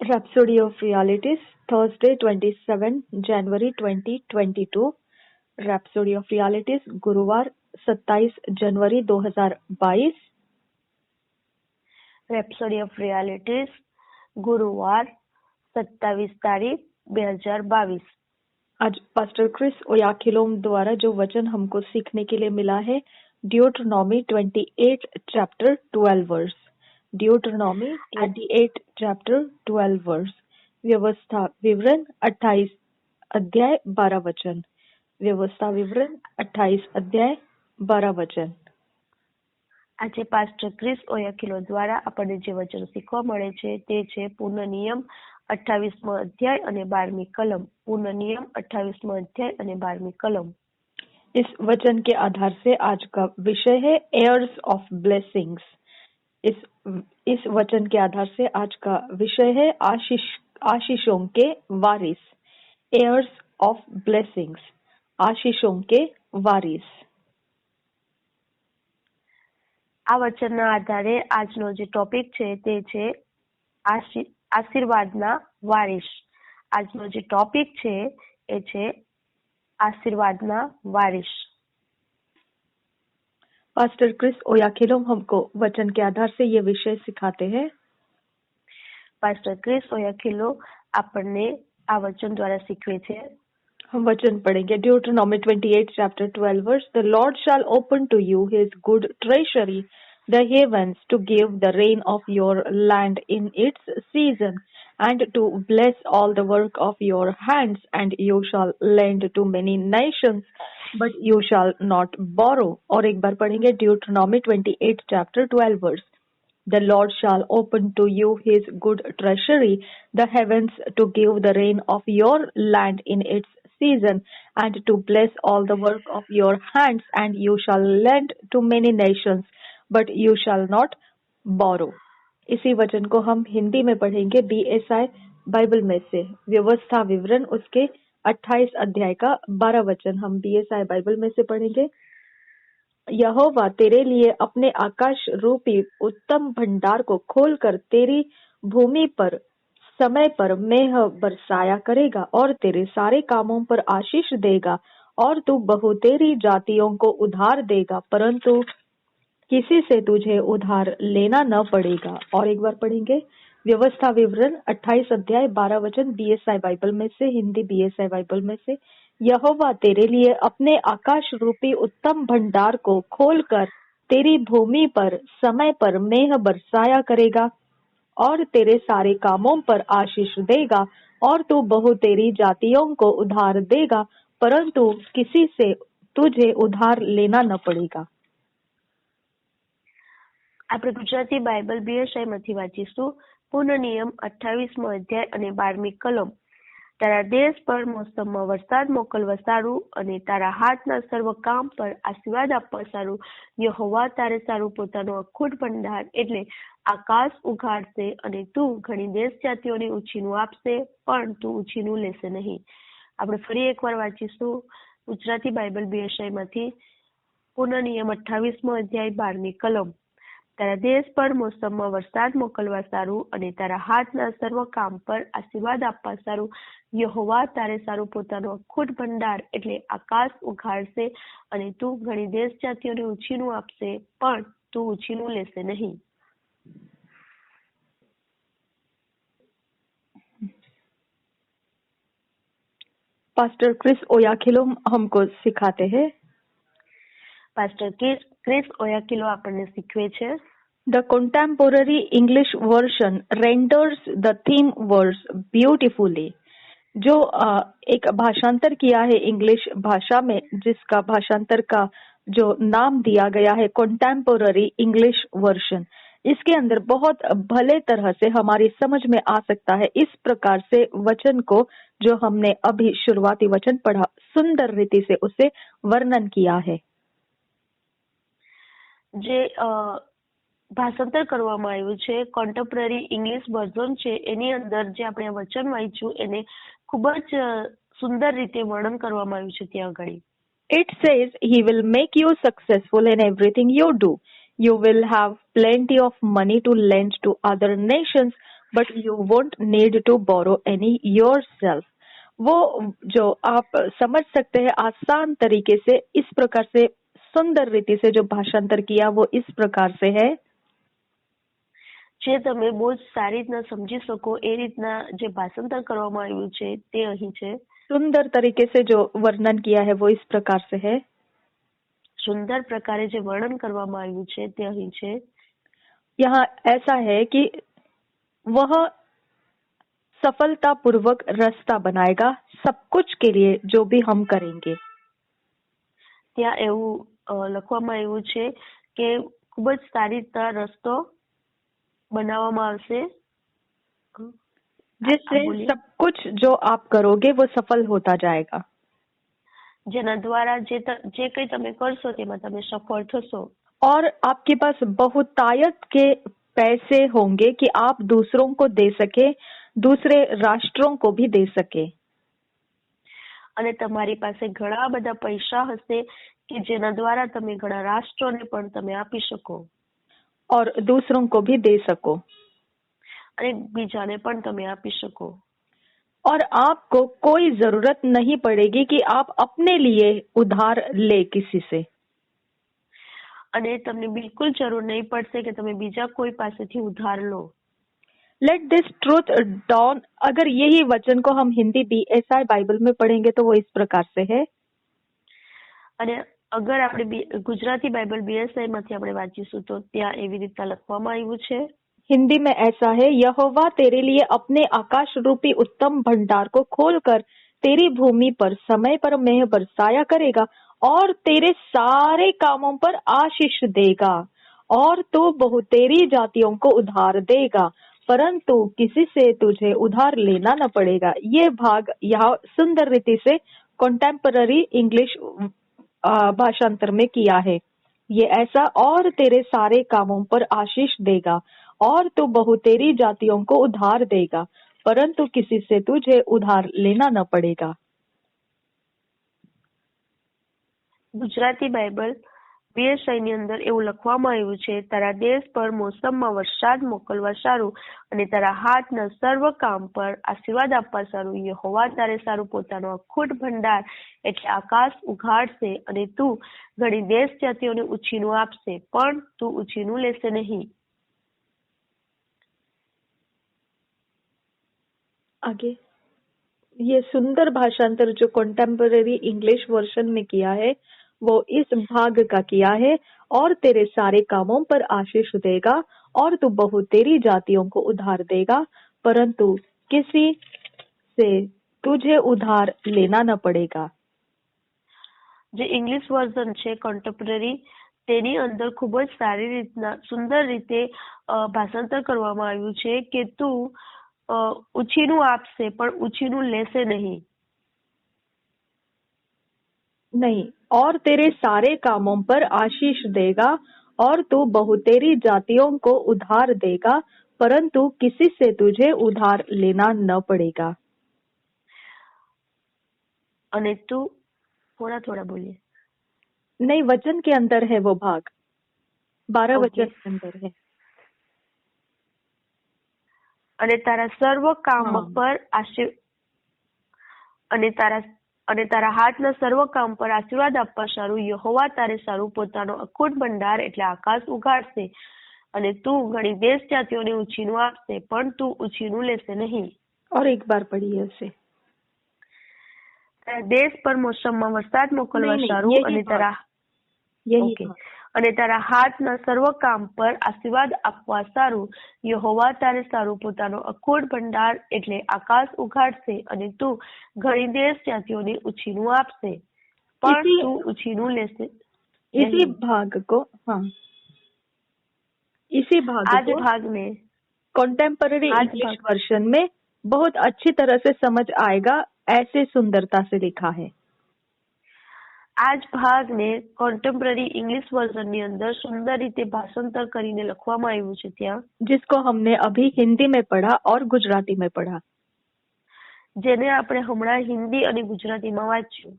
Rhapsody of Realities, Thursday, 27 January 2022. Rhapsody of Realities, गुरुवार 27 जनवरी 2022. રેપ્સોડી of realities ગુરુવાર 27 તારીખ 2022. आज पास्टर क्रिस ओयाखिलोम द्वारा जो वचन हमको सीखने के लिए मिला है, Deuteronomy 28 chapter 12 verse. Deuteronomy 28 chapter 12 verse. व्यवस्था विवरण 28 अध्याय 12 वचन. व्यवस्था विवरण 28 अध्याय 12 वचन. આજે પાસ્ટર ક્રિસ ઓયાખિલો દ્વારા આપણને જે વચન શીખવા મળે છે તે છે પૂર્ણ નિયમ 28મો અધ્યાય અને 12મી કલમ. પૂર્ણ નિયમ 28મો અધ્યાય અને 12મી કલમ. इस वचन के आधार से आज का विषय है एयर्स ऑफ ब्लेसिंग्स. इस वचन के आधार से आज का विषय है आशीषों के वारिस. एयर्स ऑफ ब्लेसिंग्स, आशीषों के वारिस. આ વચનના આધારે આજનો જે ટોપિક છે તે છે આશીર્વાદના વારિસ. આજનો જે ટોપિક છે એ છે આશીર્વાદના વારિસ. पास्टर क्रिस ओयाखिलोम हमको वचन के आधार से ये विषय सिखाते हैं. પાસ્ટર ક્રિસ ઓયાખિલો આપણને આ વચન દ્વારા શીખવે છે. हम वचन पढ़ेंगे. Deuteronomy 28 chapter 12 verse. The Lord shall open to you his good treasury, the heavens, to give the rain of your land in its season, and to bless all the work of your hands, and you shall lend to many nations, but you shall not borrow. और एक बार पढ़ेंगे. Deuteronomy 28 chapter 12 verse. The Lord shall open to you his good treasury, the heavens, to give the rain of your land in its season, and to bless all the work of your hands, and you shall lend to many nations, but you shall not borrow. इसी वचन को हम हिंदी में पढ़ेंगे BSI Bible में से. व्यवस्था विवरण उसके 28 अध्याय का 12 वचन हम BSI बाइबल में से पढ़ेंगे. यहोवा तेरे लिए अपने आकाश रूपी उत्तम भंडार को खोलकर तेरी भूमि पर समय पर मेह बरसाया करेगा, और तेरे सारे कामों पर आशीष देगा, और तू बहुतेरी जातियों को उधार देगा, परंतु किसी से तुझे उधार लेना न पड़ेगा. और एक बार पढ़ेंगे. व्यवस्था विवरण 28 अध्याय 12 वचन BSI बाइबल में से, हिंदी BSI बाइबल में से. यहोवा तेरे लिए अपने आकाश रूपी उत्तम भंडार को खोलकर तेरी भूमि पर समय पर मेह बरसाया करेगा, और तेरे सारे कामों पर आशीष देगा, और तू बहुतेरी जातियों को उधार देगा, परंतु किसी से तुझे उधार लेना न पड़ेगा. આપણે ગુજરાતી બાઇબલ BSI માંથી વાંચીશું. પૂર્ણ નિયમ 28મો અધ્યાય અને 12મી કલમ. તારા દેશ પર મોસમમાં વરસાદ મોકલવા સારું, અને તારા હાથના સર્વ કામ પર આશીર્વાદ આપવા સારું. યહોવા તારે સારું પોતાનો અખૂટ ભંડાર એટલે આકાશ ઉઘાડશે, અને તું ઘણી દેશ જાતિઓને ઉછીનું આપશે, પણ તું ઉછીનું લેશે નહીં. આપણે ફરી એકવાર વાંચીશું. ગુજરાતી બાઇબલ BSI માંથી પૂર્ણ નિયમ 28મો અધ્યાય 12મી કલમ. તારા દેશ પર મોસમમાં વરસાદ મોકલવા સારું, અને તારા હાથના સર્વ કામ પર આશીર્વાદ આપવા સારું. યહોવા તારે સારું પોતાનો અખૂટ ભંડાર એટલે આકાશ ઉઘાડશે, અને તું ઘણી દેશ જાતિઓને ઉછીનું આપશે, પણ તું ઉછીનું લેશે નહીં. पास्टर क्रिस ओयाखिलोम हमको सिखाते हैं. પાસ્ટર ક્રિસ ઓયાખિલો આપણને શીખવે છે. The contemporary English version renders the theme verse beautifully. जो एक भाषांतर किया है इंग्लिश भाषा में, जिसका भाषांतर का जो नाम दिया गया है contemporary English version, इसके अंदर बहुत भले तरह से हमारी समझ में आ सकता है. इस प्रकार से वचन को जो हमने अभी शुरुआती वचन पढ़ा, सुंदर रीति से उसे वर्णन किया है. જે ભાષાંતર કરવામાં આવ્યું છે કોન્ટેમ્પરરી ઇંગ્લિશ વર્ઝન છે, એની અંદર જે આપણે વચન વાંચ્યું એને ખૂબ જ સુંદર રીતે વર્ણન કરવામાં આવ્યું છે ત્યાં આગળ. It says he will make you successful in everything you do. You will have plenty of money to lend to other nations, but you won't need to borrow any yourself. वो जो आप समझ सकते हैं आसान तरीके से, इस प्रकार से सुंदर रीति से जो भाषांतर किया वो इस प्रकार से है, જે તમે બહુ જ સારી રીતના સમજી શકો એ રીતના જે ભાષાંતર કરવામાં આવ્યું છે તે અહીં છે. सुंदर तरीके से जो वर्णन किया है वो इस प्रकार से है. સુંદર પ્રકારે જે વર્ણન કરવામાં આવ્યું છે તે અહીં છે. यहाँ ऐसा है कि वह सफलतापूर्वक रास्ता बनाएगा सब कुछ के लिए जो भी हम करेंगे. ત્યાં એવું લખવામાં આવ્યું છે કે ખૂબ જ સારી રીતના રસ્તો બનાવવામાં આવશે, जिससे सब कुछ जो आप करोगे वो सफल होता जाएगा. જેના દ્વારા જે કંઈ તમે કરશો તેમાં તમે સફળ થશો. और आपके पास बहुतायत के पैसे होंगे कि आप दूसरों को दे सके, दूसरे राष्ट्रों को भी दे सके. અને તમારી પાસે ઘણા બધા પૈસા હશે કે જેના દ્વારા તમે ઘણા રાષ્ટ્રોને પણ તમે આપી શકો और दूसरों को भी दे सको. અને બીજાને પણ તમે આપી શકો. और आपको कोई जरूरत नहीं पड़ेगी कि आप अपने लिए उधार ले किसी से. અને તમને બિલકુલ જરૂર નહીં પડશે કે તમે બીજા કોઈ પાસેથી ઉધાર લો. Let this truth dawn. अगर यही वचन को हम हिंदी BSI बाइबल में पढ़ेंगे तो वो इस प्रकार से है. અને અગર આપણે ગુજરાતી બાઇબલ BSI માંથી આપણે વાંચીશું તો ત્યાં એવી રીતના લખવામાં આવ્યું છે. हिंदी में ऐसा है, यहोवा तेरे लिए अपने आकाश रूपी उत्तम भंडार को खोलकर तेरी भूमि पर समय पर मेह बरसाया करेगा और तेरे सारे कामों पर आशीष देगा और तू बहुतेरी जातियों को उधार देगा परंतु किसी से तुझे उधार लेना न पड़ेगा. ये भाग यहाँ सुंदर रीति से कंटेम्पररी इंग्लिश भाषांतर में किया है. ये ऐसा, और तेरे सारे कामों पर आशीष देगा और तू बहुतेरी जातियों को उधार देगा परंतु किसी से तुझे उधार लेना न पड़ेगा. ગુજરાતી બાઇબલ BSI ની અંદર એવું લખવામાં આવ્યું છે, તારા દેશ પર મોસમમાં વરસાદ મોકલવા સારું અને તારા હાથના સર્વ કામ પર આશીર્વાદ આપવા સારું. યહોવા તારે સારું પોતાનો અખૂટ ભંડાર એટલે આકાશ ઉઘાડશે અને તું ઘણી દેશ જાતિઓને ઉછીનું આપશે પણ તું ઉછીનું લેશે નહીં. आगे ये सुंदर भाषांतर जो कंटेम्पररी इंग्लिश वर्जन में किया है वो इस भाग का किया है, और तेरे सारे कामों पर आशीष देगा और तू बहुतेरी जातियों को उधार देगा परंतु किसी से तुझे उधार लेना न पड़ेगा. જે ઇંગ્લિશ વર્ઝન છે કન્ટેમ્પરરી તેની અંદર ખૂબ જ સારી રીતના સુંદર રીતે ભાષાંતર કરવામાં આવ્યું છે કે તું ઉછીનું આપશે પણ ઉછીનું લેશે નહીં. नहीं, और तेरे सारे कामों पर आशीष देगा और तू बहुतेरी जातियों को उधार देगा परंतु किसी से तुझे उधार लेना न पड़ेगा. અને તું थोड़ा बोलिए. नहीं, वचन के अंदर है वो भाग, 12 वचन के अंदर है. અને તારા સર્વ કામ પર અને તારા હાથના સર્વ કામ પર આશીર્વાદ આપવા સારું. યહોવા તારે સારું પોતાનો અખૂટ ભંડાર એટલે આકાશ ઉઘાડશે અને તું ઘણી દેશ જાતિઓને ઉછીનું આપશે પણ તું ઉછીનું લેશે નહીં. और एक बार पढ़िए उसे. દેશ પર મોસમમાં વરસાદ મોકલવા સારું અને તારા હાથના સર્વ કામ પર આશીર્વાદ આપવા સારું. યહોવા તારે સારું પોતાનો અખૂટ ભંડાર એટલે આકાશ ઉઘાડશે અને તું ઘણી દેશ જાતિઓને ઉછીનું આપશે પણ તું ઉછીનું લેશે. इसी भाग को आज भाग में कंटेम्पररी इंग्लिश वर्जन में बहुत अच्छी तरह से समझ आएगा, ऐसे सुंदरता से लिखा है. आज भाग ने कंटेम्पररी इंग्लिश वर्जन ની અંદર સુંદર રીતે ભાષાંતર કરીને લખવામાં આવ્યું છે ત્યાં, जिसको हमने अभी हिंदी में पढ़ा और गुजराती में पढ़ा. જેને આપણે હમણાં હિન્દી અને ગુજરાતીમાં વાંચ્યું.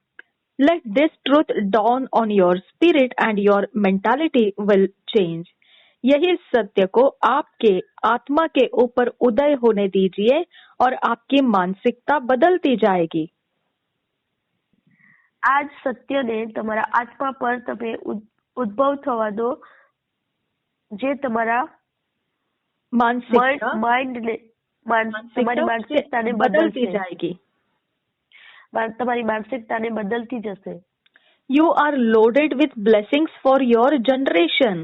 Let this truth dawn on your spirit and your mentality will change. यही सत्य को आपके आत्मा के ऊपर उदय होने दीजिए और आपकी मानसिकता बदलती जाएगी। आज सत्यने તમારા આત્મા પર તમે ઉદ્ભવ થવા દો, જે તમારા मानसिकता તમારી માનસિકતાને बदलती બદલશે, जाएगी। તમારી માનસિકતાને બદલતી જશે। You are loaded with blessings for your generation.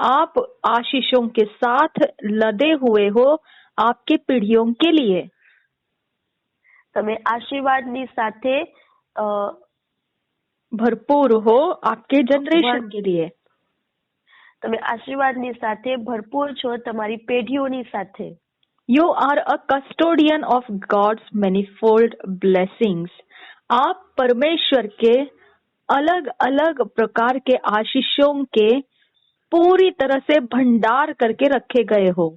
आप आशीषों के साथ लदे हुए हो आपके पीढ़ियों के लिए। તમે આશીર્વાદની સાથે भरपूर हो आपके जनरेशन के लिए। તમે આશીર્વાદની સાથે ભરપૂર છો તમારી પેઢીઓની સાથે। You are a custodian of God's manifold blessings. आप परमेश्वर के अलग अलग प्रकार के आशीषों के पूरी तरह से भंडार करके रखे गए हो।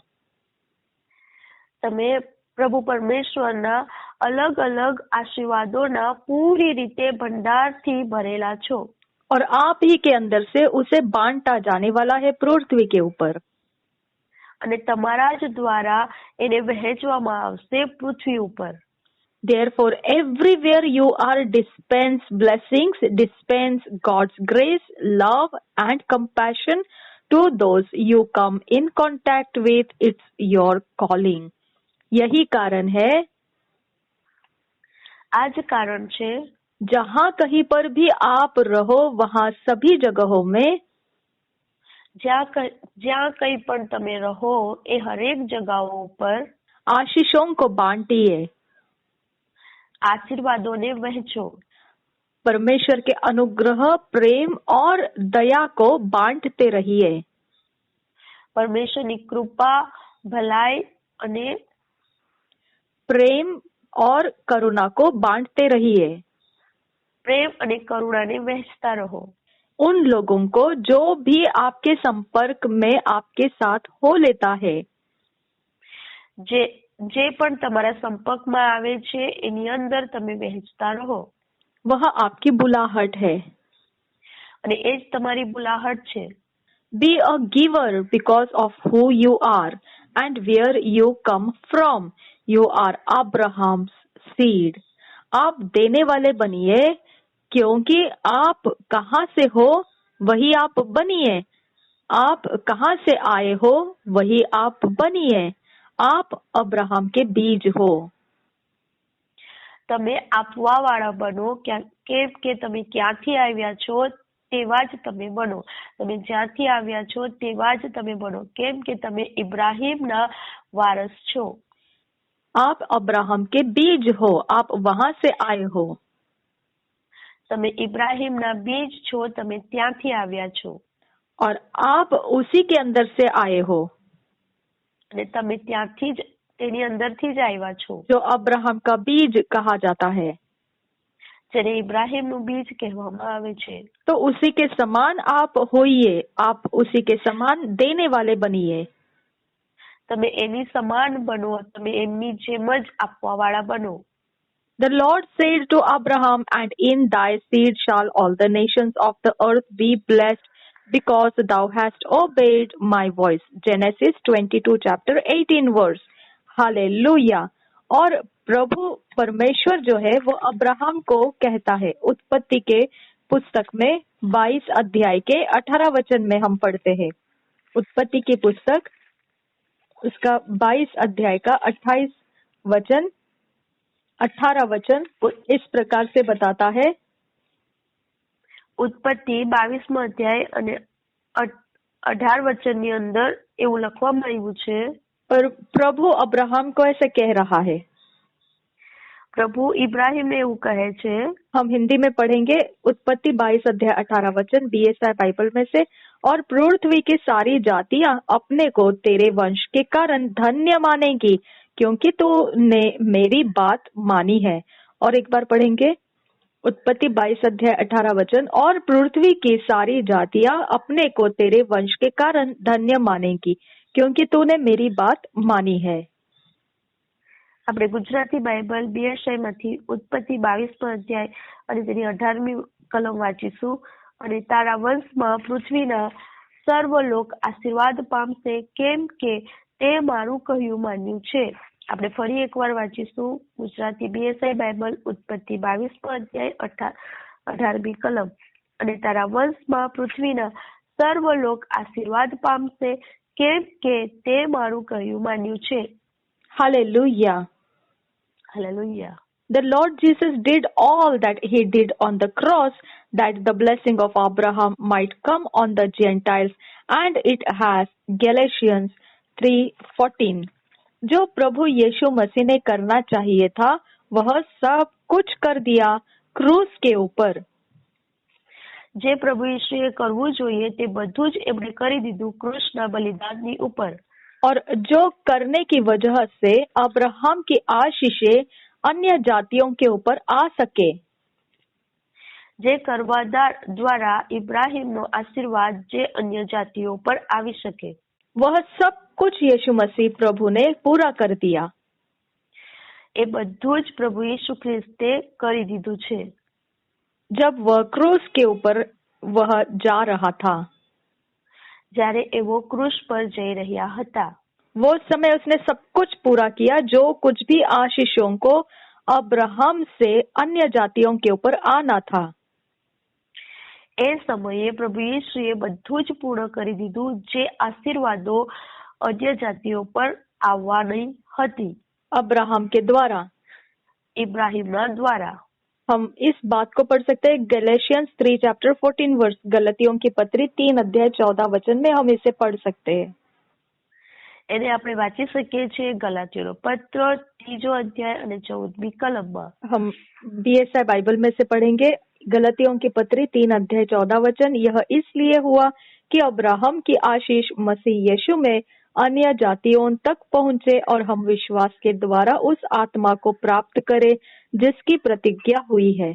તમે પ્રભુ પરમેશ્વરના અલગ અલગ આશીર્વાદોના પૂરી રીતે ભંડારથી ભરેલા છો। और आप ही के अंदर से उसे बांटा जाने वाला है पृथ्वी के ऊपर। અને તમારા જ દ્વારા એને વહેંચવામાં આવશે પૃથ્વી ઉપર। Therefore, everywhere you are dispense blessings, dispense God's grace, love and compassion to those you come in contact with. It's your calling. यही कारण है, आज कारण છે, जहाँ कहीं पर भी आप रहो वहाँ सभी जगहों में જ્યાં કઈ પણ તમે રહો એ હરેક જગાઓ ઉપર आशीषों को बांटिए। આશીર્વાદોને વહેંચો। परमेश्वर के अनुग्रह, प्रेम और दया को बांटते रहिए। પરમેશ્વરની કૃપા, ભલાઈ અને प्रेम और करुणा को बांटते रहिए। પ્રેમ અને કરુણાને વહેંચતા રહો। उन लोगों को जो भी आपके संपर्क में आपके साथ हो लेता है, જે પણ તમારા સંપર્કમાં આવે છે એની અંદર તમે વહેંચતા રહો। वह आपकी बुलाहट है। અને એ જ તમારી બુલાહટ છે। Be a giver because of who you are and where you come from. You are Abraham's seed. आप देने वाले बनिए क्योंकि आप कहाँ से हो वही आप बनिए। आप कहाँ से आए हो वही आप बनिए। आप अब्राहम के बीज हो। તમે આપવા વાળા બનો કેમ કે તમે ક્યાંથી આવ્યા છો તેવા જ તમે બનો। તમે જ્યાંથી આવ્યા છો તેવા જ તમે બનો કેમ કે તમે ઇબ્રાહીમના વારસ છો। आप अब्राहम के बीज हो। आप वहां से आए हो। તમે ઇબ્રાહીમના બીજ છો, તમે ત્યાંથી આવ્યા છો। और आप उसी के अंदर से आए हो અને તમે ત્યાંથી જ તેની અંદરથી જ આવ્યા છો, जो अब्राहम का बीज कहा जाता है। જેને ઇબ્રાહીમનું બીજ કહેવામાં આવે છે। तो उसी के समान आप होइए। आप उसी के समान देने वाले बनिए। તમે એની સમાન બનો, તમે એમની જેમ જ આપવા વાળા બનો। The Lord said to Abraham, and in thy seed shall all the nations of the earth be blessed, because thou hast obeyed my voice. Genesis 22 chapter 18 verse. Hallelujah. और प्रभु परमेश्वर जो है वो अब्राहम को कहता है। उत्पत्ति के पुस्तक में 22 अध्याय के 18 वचन में हम पढ़ते हैं। उत्पत्ति की पुस्तक उसका 22 अध्याय का 28 वचन 18 वचन इस प्रकार से बताता है। ઉત્પત્તિ 22મો અધ્યાય અને 18 વચનની અંદર એવું લખવામાં આવ્યું છે। और प्रभु अब्राहम को ऐसे कह रहा है। પ્રભુ ઇબ્રાહીમને એવું કહે છે। हम हिंदी में पढ़ेंगे उत्पत्ति 22 अध्याय 18 वचन BSI बाइबल में से। और पृथ्वी की सारी जातियां अपने को तेरे वंश के कारण धन्य मानेंगी, क्योंकि तूने मेरी बात मानी है। और एक बार पढ़ेंगे उत्पत्ति 22 अध्याय 18 वचन। और पृथ्वी की सारी जातियां अपने को तेरे वंश के कारण धन्य मानेंगी, क्योंकि तूने मेरी बात मानी है। આપણે ગુજરાતી બાઇબલ BSI માંથી ઉત્પત્તિ 22મો અધ્યાય અને તેની 18મી કલમ વાંચીશું। અને તારા વંશમાં પૃથ્વીના સર્વ લોક આશીર્વાદ પામશે, કેમ કે તે મારું કહ્યું માન્યું છે. આપણે ફરી એકવાર વાંચીશું ગુજરાતી બીએસઆઈ બાઇબલ ઉત્પત્તિ 22મો અધ્યાય 18મી કલમ. અને તારા વંશમાં પૃથ્વીના સર્વ લોક આશીર્વાદ પામશે, કેમ કે તે મારું કહ્યું માન્યું છે. Hallelujah. Hallelujah. The Lord Jesus did all that he did on the cross that the blessing of Abraham might come on the Gentiles, and it has. Galatians 3:14. जो प्रभु यीशु मसीह ने करना चाहिए था वह सब कुछ कर दिया क्रूस के ऊपर. જે પ્રભુ ઈશુએ કરવું જોઈએ તે બધું જ એમણે કરી દીધું ક્રૂસના બલિદાનની ઉપર. और जो करने की वजह से अब्राहम की आशीषें अन्य जातियों के ऊपर आ सके. જે કરવા દ્વારા ઇબ્રાહીમનો આશીર્વાદ જે અન્ય જાતિઓ પર આવી શકે. वह सब कुछ यीशु मसीह प्रभु ने पूरा कर दिया. એ બધું જ પ્રભુ ઈસુ ખ્રિસ્તે કરી દીધું છે. जब वह क्रूस के ऊपर वह जा रहा था, જ્યારે એવો ક્રૂસ પર જઈ રહ્યા હતા, वो समय उसने सब कुछ पूरा किया जो कुछ भी आशीषों को अब्राहम से अन्य जातियों के ऊपर आना था. એ સમયે પ્રભુ ઈસુએ બધું જ પૂર્ણ કરી દીધું જે આશીર્વાદો અન્ય જાતિઓ પર આવવાની હતી अब्राहम के द्वारा. ઇબ્રાહીમના દ્વારા. हम इस बात को पढ़ सकते हैं गैलेशियंस 3:14 वर्स. गलतियों की पत्री 3:14 में हम इसे पढ़ सकते हैं. એને આપણે વાંચી શકીએ છીએ ગલાતીયોનો પત્ર 3 અધ્યાય અને 14મી કલમમાં. हम बीएसआई बाइबल में से पढ़ेंगे गलतियों की पत्री 3:14. यह इसलिए हुआ कि अब्राहम की आशीष मसीह यीशु में अन्य जातियों तक पहुंचे और हम विश्वास के द्वारा उस आत्मा को प्राप्त करें जिसकी प्रतिज्ञा हुई है.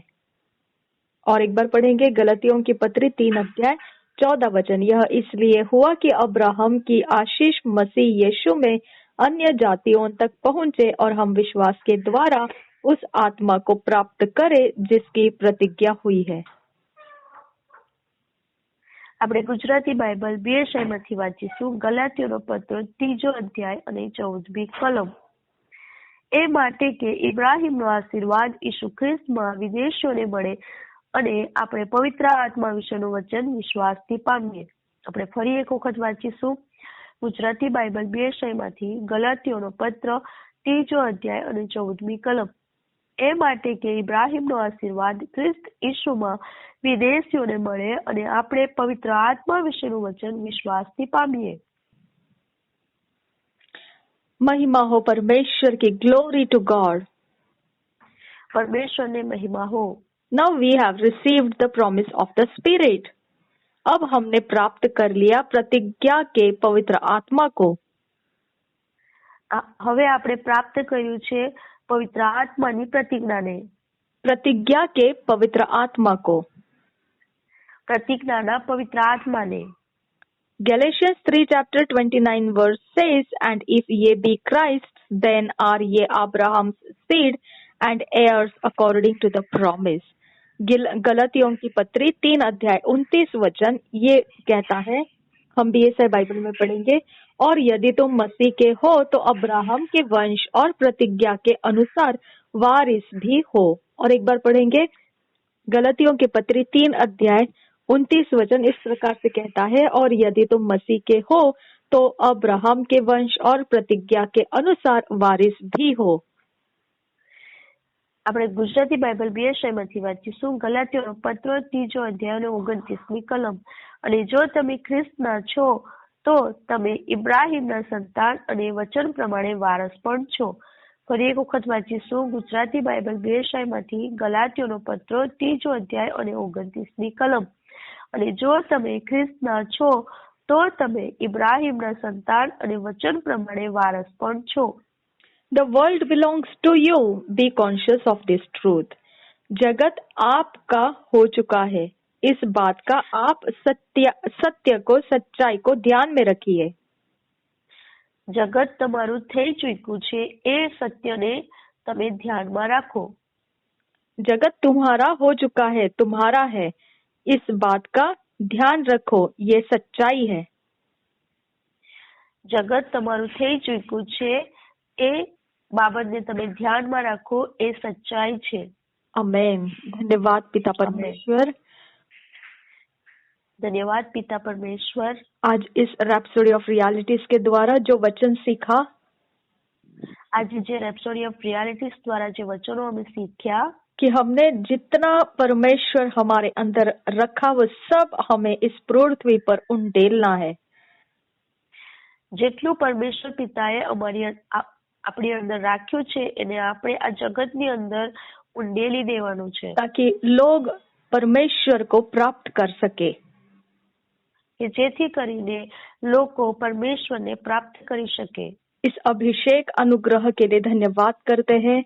और एक बार पढ़ेंगे गलतियों की पत्री 3:14. यह इसलिए हुआ कि अब्राहम की आशीष मसीह यीशु में अन्य जातियों तक पहुंचे और हम विश्वास के द्वारा उस आत्मा को प्राप्त करें जिसकी प्रतिज्ञा हुई है. આપણે ગુજરાતી બાઇબલ બીએસઆઈમાંથી વાંચીશું ગલાતીયોનો પત્ર 3 અધ્યાય અને 14મી કલમ. એ માટે કે ઇબ્રાહીમનો આશીર્વાદ ઈસુ ખ્રિસ્તમાં વિદેશીઓને મળે અને આપણે પવિત્ર આત્મા વિશેનું વચન વિશ્વાસથી પામીએ. આપણે ફરી એક વખત વાંચીશું ગુજરાતી બાઇબલ બીએસઆઈમાંથી ગલાતીયોનો પત્ર 3 અધ્યાય અને 14મી કલમ. એ માટે કે ઇબ્રાહીમનો આશીર્વાદ ખ્રિસ્ત ઈસુમાં વિદેશીઓને મળે અને આપણે પવિત્ર આત્મા વિશેનું વચન વિશ્વાસથી પામીએ. महिमा हो परमेश्वर की. Glory to God. પરમેશ્વરને મહિમા હો. Now we have received the promise of the Spirit. अब हमने प्राप्त कर लिया प्रतिज्ञा के पवित्र आत्मा को. હવે આપણે પ્રાપ્ત કર્યું છે પવિત્ર આત્માની પ્રતિજ્ઞાને. प्रतिज्ञा के पवित्र आत्मा को. પ્રતિજ્ઞાના પવિત્ર આત્માને. Galatians 3:29 verse says, and if ye be Christ, then are ye Abraham's seed and heirs according to the promise. गलतियों की पत्री 3:29 ये कहता है, हम बीएसआई बाइबल में पढ़ेंगे, और यदि तुम मसीह के हो तो अब्राहम के वंश और प्रतिज्ञा के अनुसार वारिस भी हो. और एक बार पढ़ेंगे गलतियों की पत्री 3:29 इस प्रकार से कहता है, और यदि तुम मसीह के हो तो अब्राहम के वंश और प्रतिज्ञा के अनुसार वारिस भी हो. આપણે ગુજરાતી બાઇબલ બીએસઆઈમાંથી વાંચીશું ગલાતીયોનો પત્ર 3 અધ્યાય અને 29મી કલમ. અને જો તમે ખ્રિસ્તના છો તો તમે ઇબ્રાહીમના સંતાન અને વચન પ્રમાણે વારસ પણ છો. ફરી એક વખત વાંચીશું ગુજરાતી બાઇબલ બીએસઆઈમાંથી ગલાતીયોનો પત્ર 3 અધ્યાય અને 29મી કલમ. અને જો તમે ખ્રિસ્તના છો તો તમે ઇબ્રાહીમના સંતાન અને વચન પ્રમાણે વારસ પણ છો. The world belongs to you. Be conscious of this truth. जगत आपका हो चुका है. इस बात का आप सत्य को, सच्चाई को ध्यान में रखिए. जगत તમારું થઈ ચૂક્યું છે એ સત્યને તમે ધ્યાનમાં રાખો. जगत तुम्हारा हो चुका है, तुम्हारा है. इस बात का ध्यान रखो ये सच्चाई है। જગત તમારું થઈ ચૂક્યું છે એ બાબતને તમે ધ્યાનમાં રાખો, એ સચ્ચાઈ છે। आमेन। धन्यवाद पिता परमेश्वर। धन्यवाद पिता परमेश्वर। आज इस रैप्सोडी ऑफ रियलिटीज के द्वारा जो वचन सीखा, आज जे रैप्सोडी ऑफ रियलिटीज द्वारा जो वचनों हमें सीखा कि हमने जितना परमेश्वर हमारे अंदर रखा वो सब हमें इस पृथ्वी पर उंडेलना है। જેટલું પરમેશ્વર પિતાએ આપણી અંદર રાખ્યું છે એને આપણે આ જગતની અંદર ઉંડેલી દેવાનું છે, ताकि लोग परमेश्वर को प्राप्त कर सके, કે જેથી કરીને લોકો પરમેશ્વરને પ્રાપ્ત કરી શકે। इस अभिषेक अनुग्रह के लिए धन्यवाद करते हैं।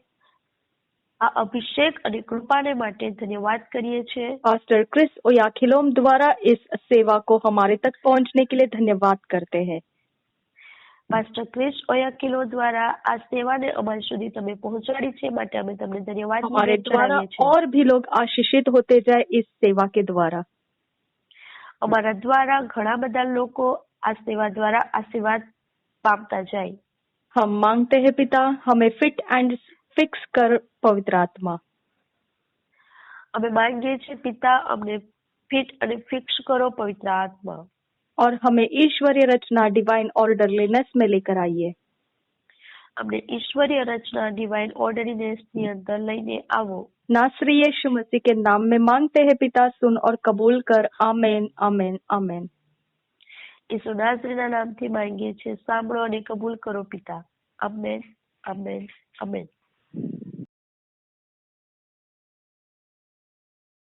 આ અભિષેક અને કૃપાને માટે ધન્યવાદ કરીએ છીએ। पास्टर क्रिस ओयाखिलोम द्वारा इस सेवा को हमारे तक पहुंचने के लिए धन्यवाद करते हैं। પાસ્ટર ક્રિસ ઓયાકિલો દ્વારા આ સેવાને અમારી સુધી તમે પહોંચાડી છે, માટે અમે તમને ધન્યવાદ हमारे द्वारा ચડાવીએ છીએ। और भी लोग आशीषित होते जाए इस सेवा के द्वारा। અમારા દ્વારા ઘણા બધા લોકો આ સેવા દ્વારા આશીર્વાદ પામતા જાય। हम मांगते हैं पिता, हमें फिट एंड फिक्स कर पवित्र आत्मा। અમે માંગીએ છીએ પિતા, અમને ફિટ અને ફિક્સ કરો પવિત્ર આત્મા। और हमें ईश्वरीय रचना डिवाइन ऑर्डरलीनेस में लेकर आइए। અમને ઈશ્વરીય રચના ડિવાઇન ઓર્ડરલીનેસની અંદર લઈને આવો। नासरी यीशु मसीह के नाम में मांगते हैं पिता, सुन और कबूल कर। आमेन आमेन आमेन। ઈસુ નાઝરીના નામથી માંગીએ છીએ, સાંભળો અને કબૂલ કરો પિતા। Amen amen amen.